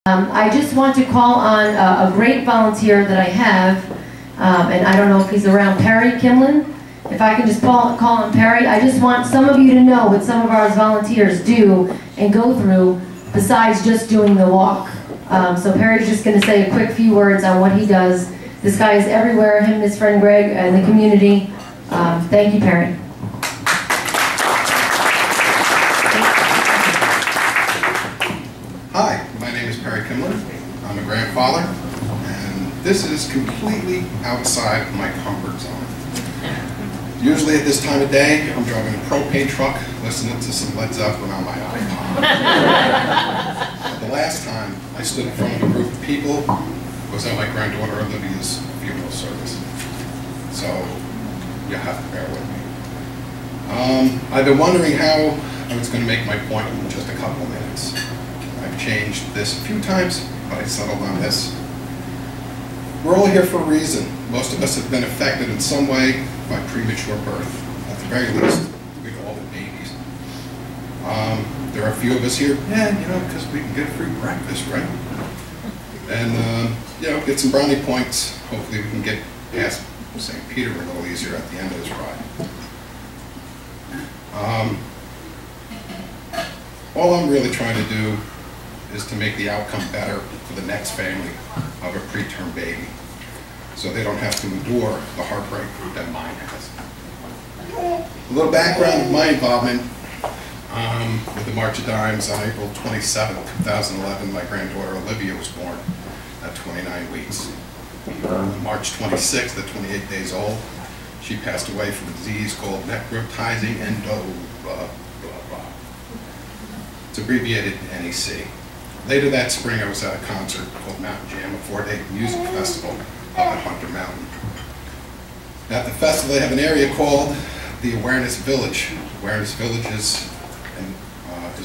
I just want to call on a great volunteer that I have, and I don't know if he's around, Perry Kimlin. If I can just call on Perry. I just want some of you to know what some of our volunteers do and go through besides just doing the walk. So Perry's just going to say a quick few words on what he does. This guy is everywhere, him and his friend Greg, and the community. Thank you, Perry. Hi, my name is Perry Kimlin. I'm a grandfather, and this is completely outside of my comfort zone. Usually at this time of day, I'm driving a propane truck, listening to some Led Zeppelin on my iPod. The last time I stood in front of a group of people was at my granddaughter Olivia's funeral service. So, you'll have to bear with me. I've been wondering how I was going to make my point in just a couple of minutes. I've changed this a few times, but I settled on this. We're all here for a reason. Most of us have been affected in some way by premature birth. At the very least, we've all been babies. There are a few of us here, because we can get a free breakfast, right? And, get some brownie points. Hopefully we can get past St. Peter a little easier at the end of this ride. All I'm really trying to do is to make the outcome better for the next family of a preterm baby, so they don't have to endure the heartbreak that mine has. A little background of my involvement with the March of Dimes. On April 27, 2011, my granddaughter Olivia was born at 29 weeks. On March 26th, at 28 days old, she passed away from a disease called necrotizing endo blah, blah, blah. It's abbreviated NEC. Later that spring, I was at a concert called Mountain Jam, a 4-day music festival up at Hunter Mountain. At the festival, they have an area called the Awareness Village. Awareness Village is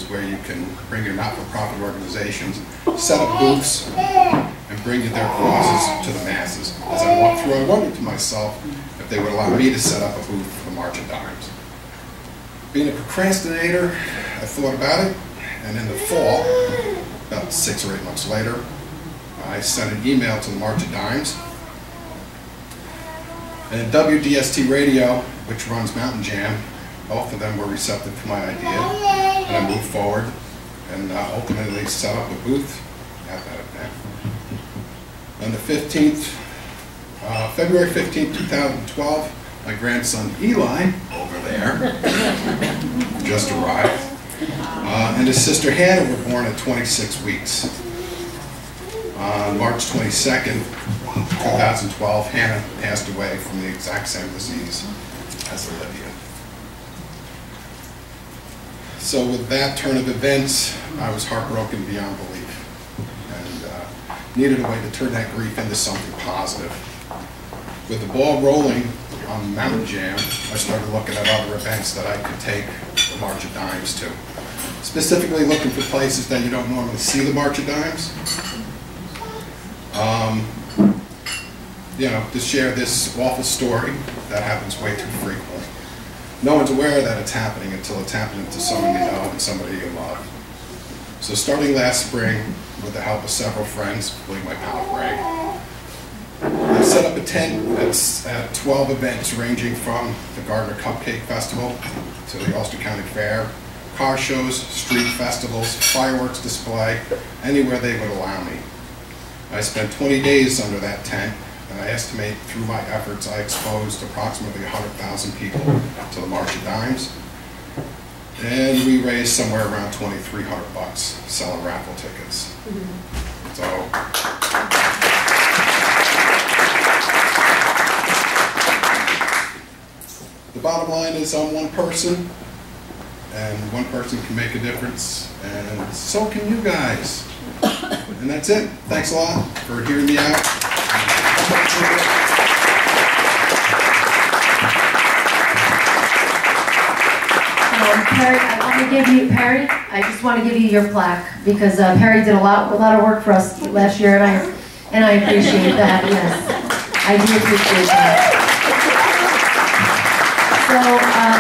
where you can bring your not-for-profit organizations, set up booths, and bring their causes to the masses. As I walked through, I wondered to myself if they would allow me to set up a booth for the March of Dimes. Being a procrastinator, I thought about it, and in the fall, about 6 or 8 months later, I sent an email to the March of Dimes. And WDST Radio, which runs Mountain Jam, both of them were receptive to my idea, and I moved forward and ultimately set up a booth at that event. On the 15th, February 15th, 2012, my grandson Eli, over there, just arrived, and his sister Hannah were born at 26 weeks. On March 22nd, 2012, Hannah passed away from the exact same disease as Olivia. So with that turn of events, I was heartbroken beyond belief, and needed a way to turn that grief into something positive. With the ball rolling on Mountain Jam, I started looking at other events that I could take the March of Dimes to. Specifically looking for places that you don't normally see the March of Dimes. To share this awful story that happens way too frequently. No one's aware that it's happening until it's happening to someone you know and somebody you love. So starting last spring, with the help of several friends, including my pal Greg, I set up a tent at 12 events ranging from the Gardner Cupcake Festival to the Ulster County Fair, car shows, street festivals, fireworks display, anywhere they would allow me. I spent 20 days under that tent, and I estimate through my efforts I exposed approximately 100,000 people to the March of Dimes. And we raised somewhere around $2,300 selling raffle tickets. So, the bottom line is I'm one person, and one person can make a difference, and so can you guys. And that's it. Thanks a lot for hearing me out. Perry, I just want to give you your plaque, because Perry did a lot of work for us last year, and I appreciate that. Yes, I do appreciate that. So.